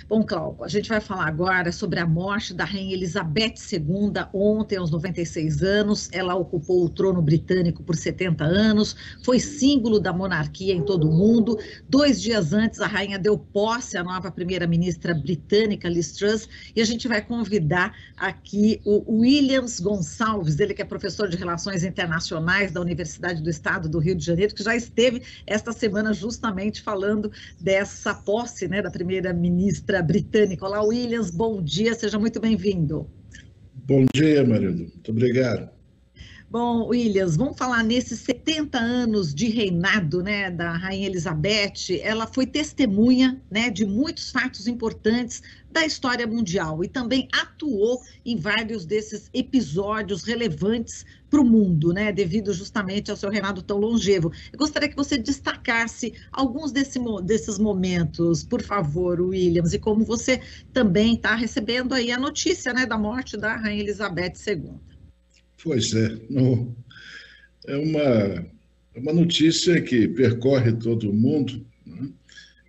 Bom, Cláudio, a gente vai falar agora sobre a morte da Rainha Elizabeth II, ontem, aos 96 anos. Ela ocupou o trono britânico por 70 anos, foi símbolo da monarquia em todo o mundo. 2 dias antes, a rainha deu posse à nova primeira-ministra britânica, Liz Truss, e a gente vai convidar aqui o Williams Gonçalves, ele que é professor de Relações Internacionais da Universidade do Estado do Rio de Janeiro, que já esteve esta semana justamente falando dessa posse, né, da primeira-ministra britânica. Olá, Williams, bom dia, seja muito bem-vindo. Bom dia, Marido, muito obrigado. Bom, Williams, vamos falar nesses 70 anos de reinado, né, da Rainha Elizabeth. Ela foi testemunha, né, de muitos fatos importantes da história mundial e também atuou em vários desses episódios relevantes para o mundo, né, devido justamente ao seu reinado tão longevo. Eu gostaria que você destacasse alguns desses momentos, por favor, Williams, e como você também está recebendo aí a notícia, né, da morte da Rainha Elizabeth II. Pois é, é uma notícia que percorre todo o mundo, né,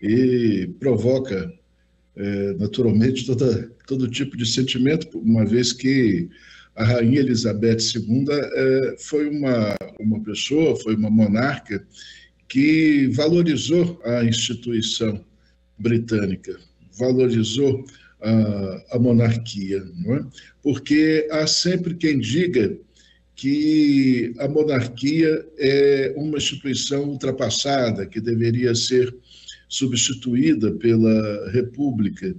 e provoca, naturalmente, todo tipo de sentimento, uma vez que a Rainha Elizabeth II foi uma pessoa, foi uma monarca que valorizou a instituição britânica, valorizou a monarquia, não é? Porque há sempre quem diga que a monarquia é uma instituição ultrapassada, que deveria ser substituída pela república.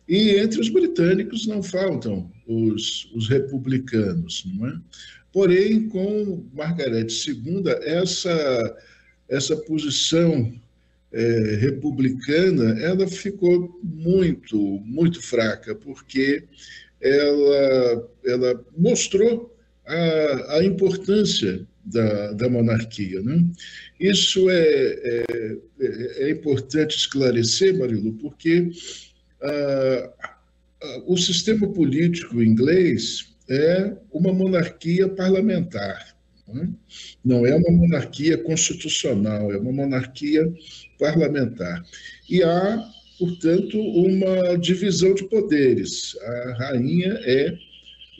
E entre os britânicos não faltam os republicanos, não é? Porém, com Margaret II, essa posição republicana, ela ficou muito fraca, porque ela mostrou a importância da monarquia, né? Isso é importante esclarecer, Marilu, porque o sistema político inglês é uma monarquia parlamentar, né? Não é uma monarquia constitucional, é uma monarquia parlamentar. E há, portanto, uma divisão de poderes. A rainha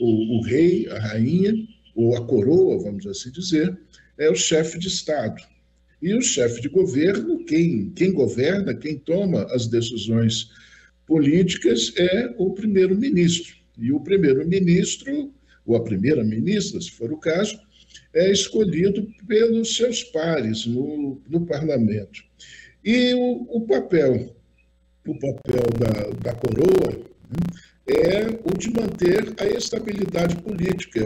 o rei, a rainha, ou a coroa, vamos assim dizer, é o chefe de Estado. E o chefe de governo, quem governa, quem toma as decisões políticas é o primeiro-ministro. E o primeiro-ministro, ou a primeira-ministra, se for o caso, é escolhido pelos seus pares no parlamento. E o papel da coroa é o de manter a estabilidade política.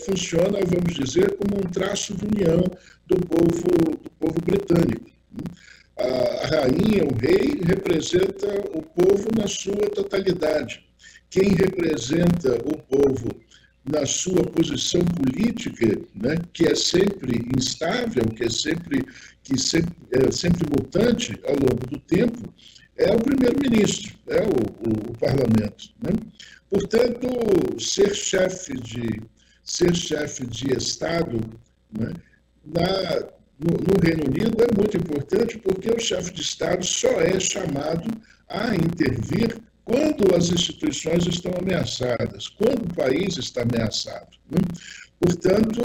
Funciona, vamos dizer, como um traço de união do povo britânico. A rainha, o rei, representa o povo na sua totalidade. Quem representa o povo na sua posição política, né, que é sempre instável, que é sempre mutante ao longo do tempo, é o primeiro-ministro, é o parlamento, né? Portanto, ser chefe de Estado, né, no Reino Unido é muito importante, porque o chefe de Estado só é chamado a intervir quando as instituições estão ameaçadas, quando o país está ameaçado, né? Portanto,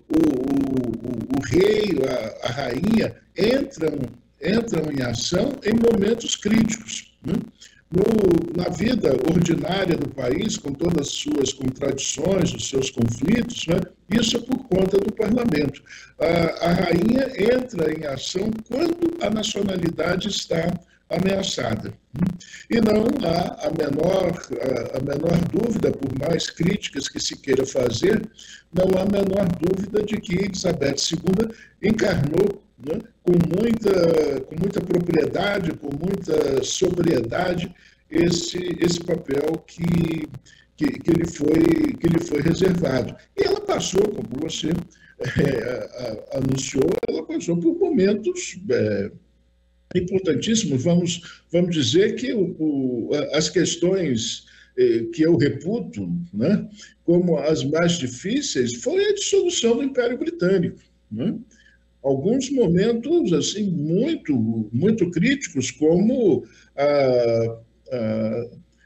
o rei, a rainha entram em ação em momentos críticos, né? Na vida ordinária do país, com todas as suas contradições, os seus conflitos, né? Isso é por conta do parlamento. A rainha entra em ação quando a nacionalidade está ameaçada. E não há a menor dúvida, por mais críticas que se queira fazer, não há a menor dúvida de que Elizabeth II encarnou, né, com muita propriedade, com muita sobriedade, esse papel que lhe foi reservado. E ela passou, como você anunciou, ela passou por momentos importantíssimos. Vamos dizer que as questões que eu reputo, né, como as mais difíceis foi a dissolução do Império Britânico, né? Alguns momentos assim muito críticos, como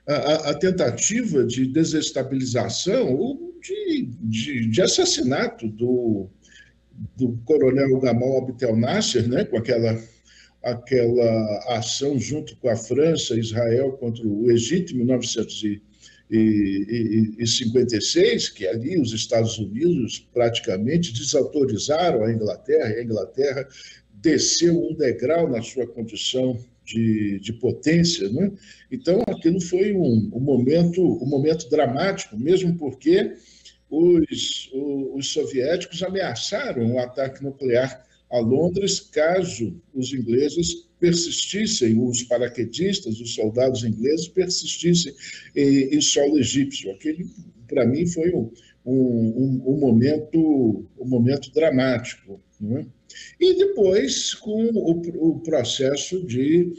a tentativa de desestabilização ou de assassinato do coronel Gamal Abdel Nasser, né, com aquela ação junto com a França e Israel contra o Egito em 1956, que ali os Estados Unidos praticamente desautorizaram a Inglaterra, e a Inglaterra desceu um degrau na sua condição de potência, né? Então, aquilo foi um momento dramático, mesmo porque os soviéticos ameaçaram um ataque nuclear a Londres caso os ingleses persistissem, os paraquedistas, os soldados ingleses persistissem em solo egípcio. Aquele, para mim, foi um momento dramático, né? E depois, com o processo de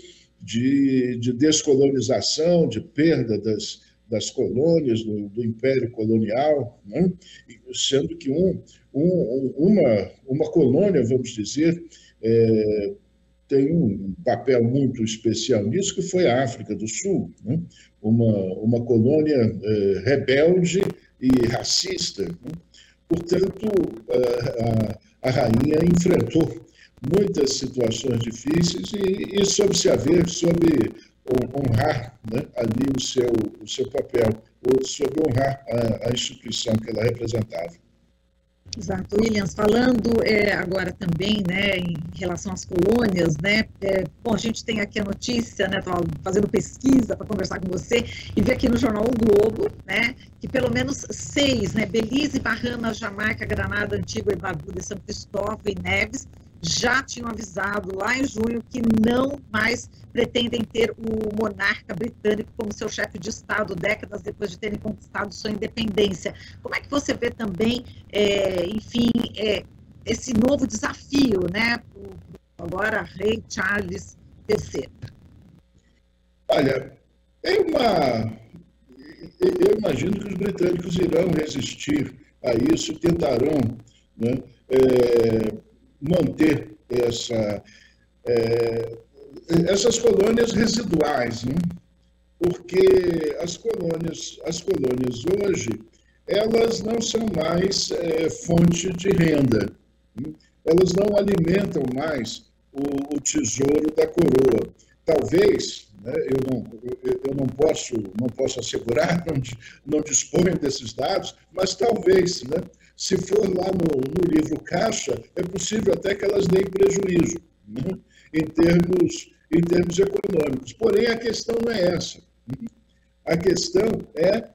descolonização, de perda das colônias, do Império Colonial, né? Sendo que uma colônia, vamos dizer, tem um papel muito especial nisso, que foi a África do Sul, né? Uma colônia rebelde e racista, né? Portanto, a rainha enfrentou muitas situações difíceis e soube se haver, soube honrar, né, ali o seu papel, ou soube honrar a instituição que ela representava. Exato, Williams, falando agora também, né, em relação às colônias, né, bom, a gente tem aqui a notícia, né, estava fazendo pesquisa para conversar com você e vi aqui no jornal O Globo, né, que pelo menos 6, né, Belize, Bahamas, Jamaica, Granada, Antigua e Barbuda, São Cristóvão e Neves, já tinham avisado lá em junho que não mais pretendem ter o monarca britânico como seu chefe de Estado, décadas depois de terem conquistado sua independência. Como é que você vê também, enfim, esse novo desafio, né, agora rei Charles III? Olha, eu imagino que os britânicos irão resistir a isso, tentarão, né, manter essas colônias residuais, né? Porque as colônias hoje, elas não são mais fonte de renda, né? Elas não alimentam mais o tesouro da coroa. Talvez, né, eu não posso assegurar, não disponho desses dados, mas talvez, né, se for lá no livro Caixa, é possível até que elas deem prejuízo, né, em termos econômicos. Porém, a questão não é essa. A questão é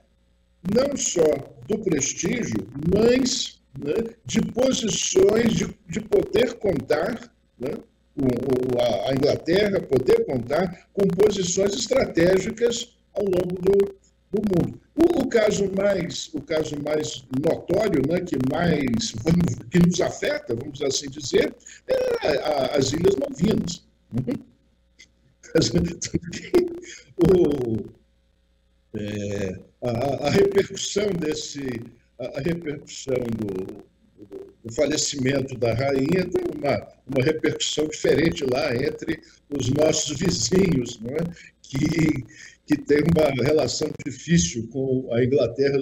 não só do prestígio, mas, né, de posições, de poder contar, né, a Inglaterra poder contar com posições estratégicas ao longo do mundo. O caso mais notório, né, que nos afeta, vamos assim dizer, é as Ilhas Malvinas. A repercussão do falecimento da rainha tem uma repercussão diferente lá entre os nossos vizinhos, não é? Que tem uma relação difícil com a Inglaterra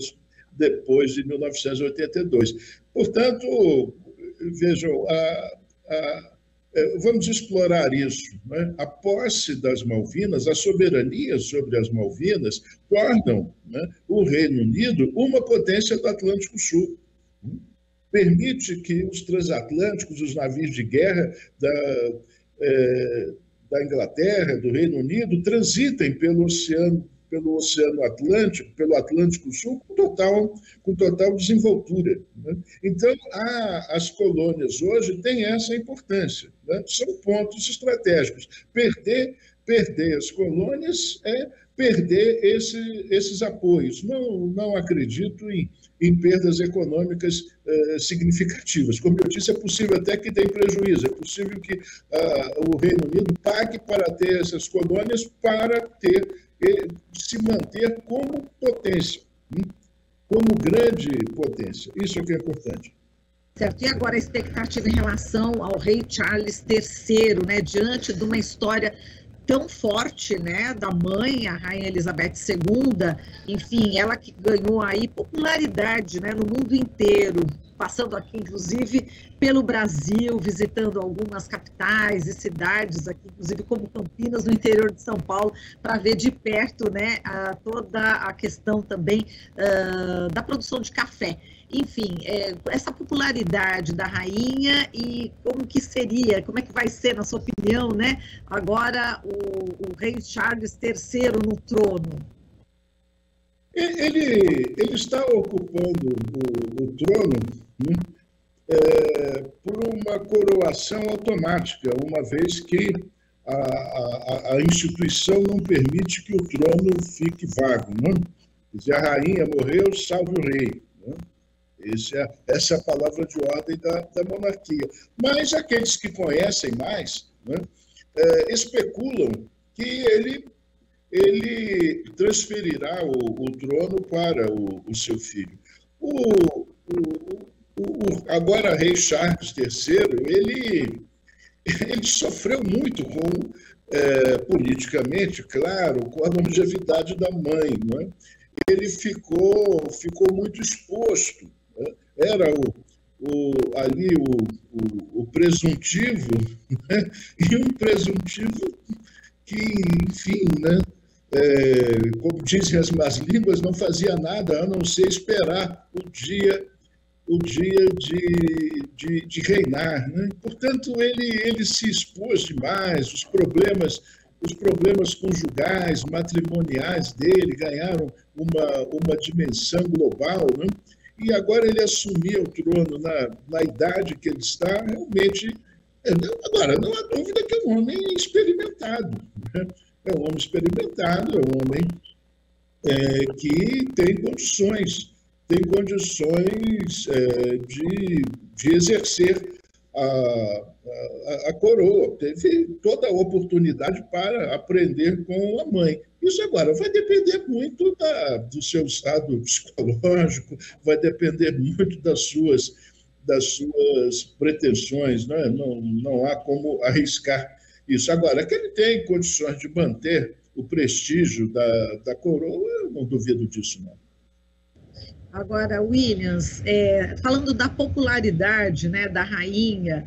depois de 1982. Portanto, vejam, vamos explorar isso, né? A posse das Malvinas, a soberania sobre as Malvinas, tornam, né, o Reino Unido uma potência do Atlântico Sul. Permite que os transatlânticos, os navios de guerra da Inglaterra, do Reino Unido, transitem pelo Oceano Atlântico, pelo Atlântico Sul, com total desenvoltura, né? Então, as colônias hoje têm essa importância, né? São pontos estratégicos. Perder as colônias é perder esses apoios. Não acredito em perdas econômicas significativas. Como eu disse, é possível até que tenha prejuízo, é possível que o Reino Unido pague para ter essas colônias, para se manter como potência, como grande potência. Isso é o que é importante. Certo. E agora a expectativa em relação ao rei Charles III, né, diante de uma história tão forte, né, da mãe, a Rainha Elizabeth II, enfim, ela que ganhou aí popularidade, né, no mundo inteiro, passando aqui, inclusive, pelo Brasil, visitando algumas capitais e cidades aqui, inclusive como Campinas, no interior de São Paulo, para ver de perto, né, toda a questão também da produção de café. Enfim, essa popularidade da rainha e como que seria, como é que vai ser, na sua opinião, né, agora o rei Charles III no trono? Ele está ocupando o trono, né, por uma coroação automática, uma vez que a instituição não permite que o trono fique vago. Né? Quer dizer, a rainha morreu, salve o rei. Né? Essa é a palavra de ordem da monarquia. Mas aqueles que conhecem mais, né, especulam que ele transferirá o trono para o seu filho. Agora, rei Charles III, ele sofreu muito politicamente, claro, com a longevidade da mãe. Né? Ele ficou muito exposto. Né? Era ali o presuntivo, né? E um presuntivo que, enfim, né? Como dizem as más línguas, não fazia nada a não ser esperar o dia de reinar. Né? Portanto, ele se expôs demais, os problemas conjugais, matrimoniais dele ganharam uma dimensão global, né? E agora ele assumir o trono na idade que ele está, realmente. Agora, não há dúvida que é um homem experimentado. Né? É um homem experimentado, é um homem que tem condições de exercer a coroa. Teve toda a oportunidade para aprender com a mãe. Isso agora vai depender muito do seu estado psicológico, vai depender muito das suas pretensões, né? Não há como arriscar isso. Agora, que ele tem condições de manter o prestígio da coroa, eu não duvido disso, não. Agora, Williams, falando da popularidade, né, da rainha,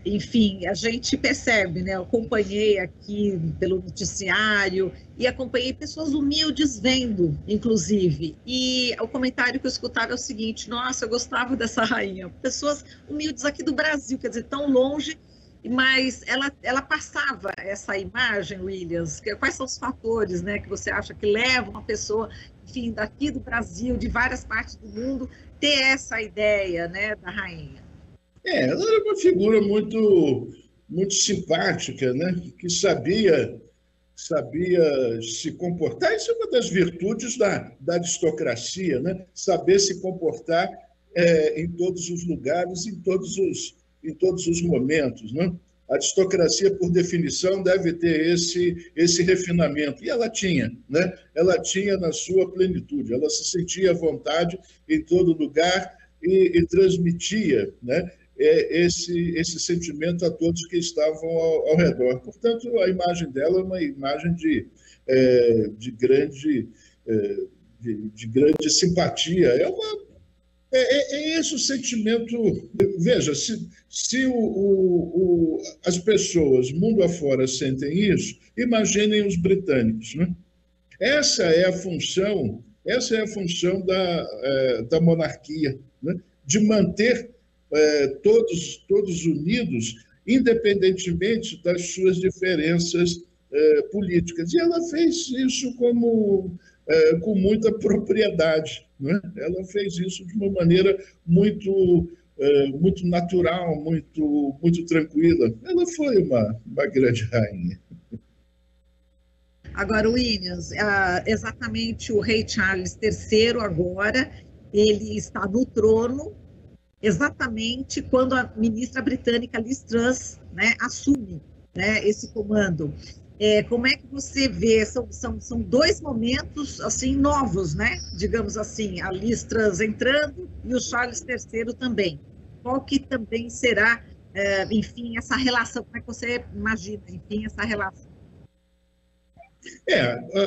enfim, a gente percebe, né, eu acompanhei aqui pelo noticiário e acompanhei pessoas humildes vendo, inclusive, e o comentário que eu escutava é o seguinte: nossa, eu gostava dessa rainha. Pessoas humildes aqui do Brasil, quer dizer, tão longe, mas ela passava essa imagem, Williams. Quais são os fatores, né, que você acha que levam uma pessoa, enfim, daqui do Brasil, de várias partes do mundo, ter essa ideia, né, da rainha? Ela era uma figura muito, muito simpática, né, que sabia se comportar. Isso é uma das virtudes da aristocracia, né, saber se comportar em todos os lugares, em todos os momentos. Né? A aristocracia, por definição, deve ter esse refinamento. E ela tinha, né? Ela tinha na sua plenitude. Ela se sentia à vontade em todo lugar e transmitia, né, esse sentimento a todos que estavam ao redor. Portanto, a imagem dela é uma imagem de grande simpatia. É esse o sentimento. Veja, se as pessoas mundo afora sentem isso, imaginem os britânicos. Né? Essa é a função da monarquia, né? De manter todos unidos, independentemente das suas diferenças políticas. E ela fez isso com muita propriedade. Né? Ela fez isso de uma maneira muito natural, muito tranquila. Ela foi uma grande rainha. Agora, Williams, exatamente o rei Charles III agora, ele está no trono exatamente quando a ministra britânica Liz Truss, né, assume, né, esse comando. Como é que você vê? São dois momentos assim novos, né? Digamos assim, a Liz Truss entrando e o Charles III também. Qual que também será, enfim, essa relação? Como é que você imagina, enfim, essa relação?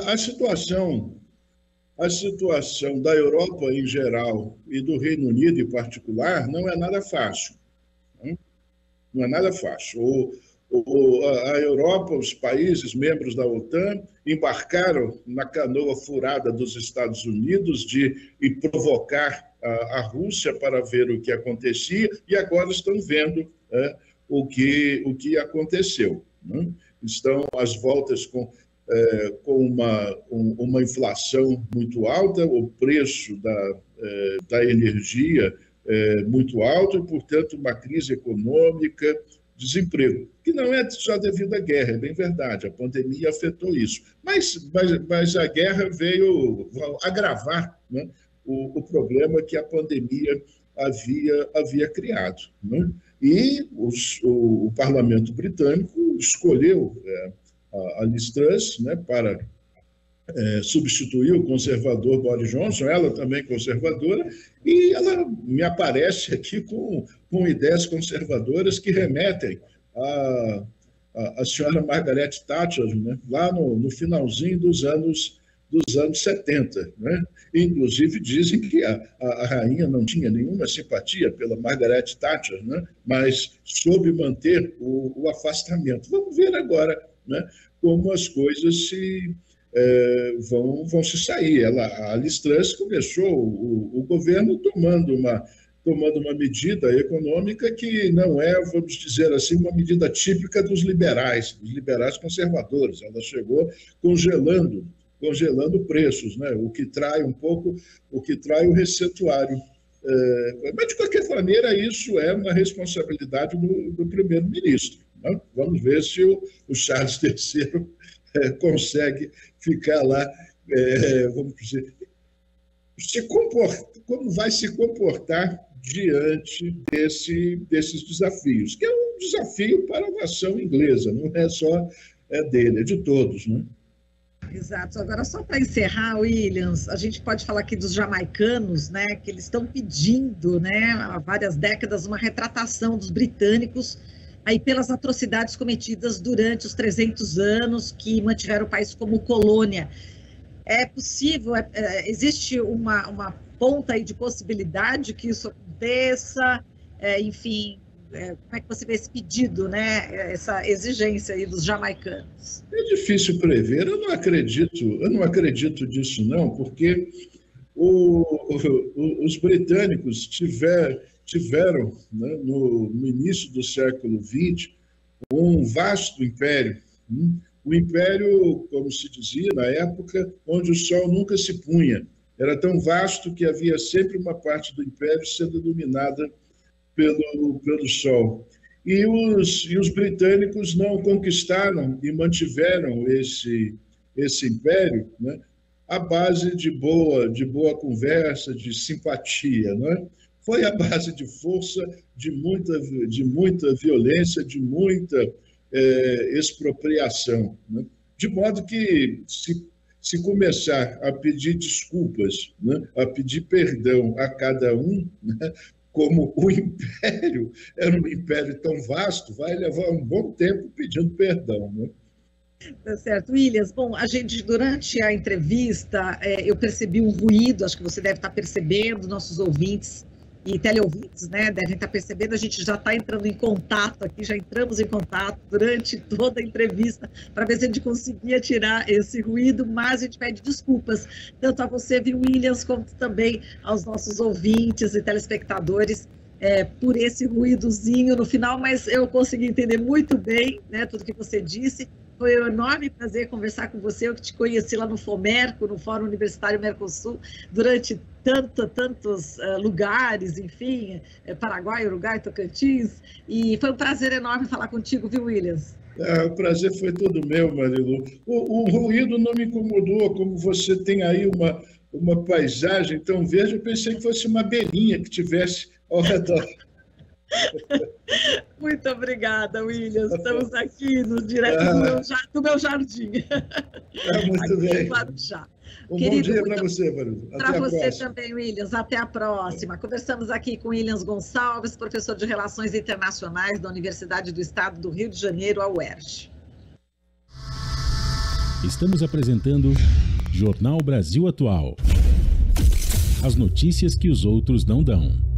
A situação da Europa em geral e do Reino Unido em particular não é nada fácil. Não é nada fácil. A Europa, os países membros da OTAN, embarcaram na canoa furada dos Estados Unidos de provocar a Rússia para ver o que acontecia, e agora estão vendo o que aconteceu. Né? Estão às voltas com uma inflação muito alta, o preço da energia muito alto, e, portanto, uma crise econômica, desemprego, que não é só devido à guerra, é bem verdade, a pandemia afetou isso. Mas a guerra veio agravar, né, o problema que a pandemia havia criado. Né? E o parlamento britânico escolheu a Liz Truss, né, para substituir o conservador Boris Johnson, ela também conservadora, e ela me aparece aqui com ideias conservadoras que remetem à senhora Margaret Thatcher, né, lá no finalzinho dos anos 70. Né? Inclusive dizem que a rainha não tinha nenhuma simpatia pela Margaret Thatcher, né, mas soube manter o afastamento. Vamos ver agora, né, como as coisas vão se sair. A Liz Truss começou o governo tomando uma medida econômica que não é, vamos dizer assim, uma medida típica dos liberais conservadores. Ela chegou congelando preços, né? O que trai o receituário. Mas, de qualquer maneira, isso é uma responsabilidade do primeiro-ministro. Né? Vamos ver se o Charles III consegue ficar lá, vamos dizer, como vai se comportar diante desses desafios, que é um desafio para a nação inglesa, não é só dele, é de todos, né? Exato. Agora, só para encerrar, Williams, a gente pode falar aqui dos jamaicanos, né, que eles estão pedindo, né, há várias décadas, uma retratação dos britânicos aí pelas atrocidades cometidas durante os 300 anos que mantiveram o país como colônia. É possível, existe uma ponta aí de possibilidade que isso aconteça, enfim, como é que você vê esse pedido, né, essa exigência aí dos jamaicanos? É difícil prever, eu não acredito disso não, porque os britânicos tiveram, né, no início do século XX, um vasto império, o império, como se dizia na época, onde o sol nunca se punha. Era tão vasto que havia sempre uma parte do império sendo dominada pelo sol. E os britânicos não conquistaram e mantiveram esse império, né, à base de boa conversa, de simpatia, né? Foi a base de força, de muita violência, de muita expropriação. Né? De modo que, se começar a pedir desculpas, né, a pedir perdão a cada um, né, como o império era um império tão vasto, vai levar um bom tempo pedindo perdão. Né? Tá certo. Williams, bom, a gente, durante a entrevista, eu percebi um ruído, acho que você deve estar percebendo, nossos ouvintes e teleouvintes, né, devem estar percebendo, a gente já está entrando em contato aqui, já entramos em contato durante toda a entrevista para ver se a gente conseguia tirar esse ruído, mas a gente pede desculpas, tanto a você, viu, Williams, como também aos nossos ouvintes e telespectadores, por esse ruídozinho no final, mas eu consegui entender muito bem, né, tudo que você disse. Foi um enorme prazer conversar com você. Eu que te conheci lá no FOMERCO, no Fórum Universitário Mercosul, durante tantos lugares, enfim, Paraguai, Uruguai, Tocantins. E foi um prazer enorme falar contigo, viu, Williams? O prazer foi todo meu, Marilu. O ruído não me incomodou, como você tem aí uma paisagem tão verde, eu pensei que fosse uma abelhinha que tivesse ao redor. Muito obrigada, Williams. Estamos aqui no direto do meu jardim. Muito bem. Bom dia para você, Marilu. Para você também, Williams. Até a próxima. Conversamos aqui com Williams Gonçalves, professor de Relações Internacionais da Universidade do Estado do Rio de Janeiro, a UERJ. Estamos apresentando Jornal Brasil Atual. As notícias que os outros não dão.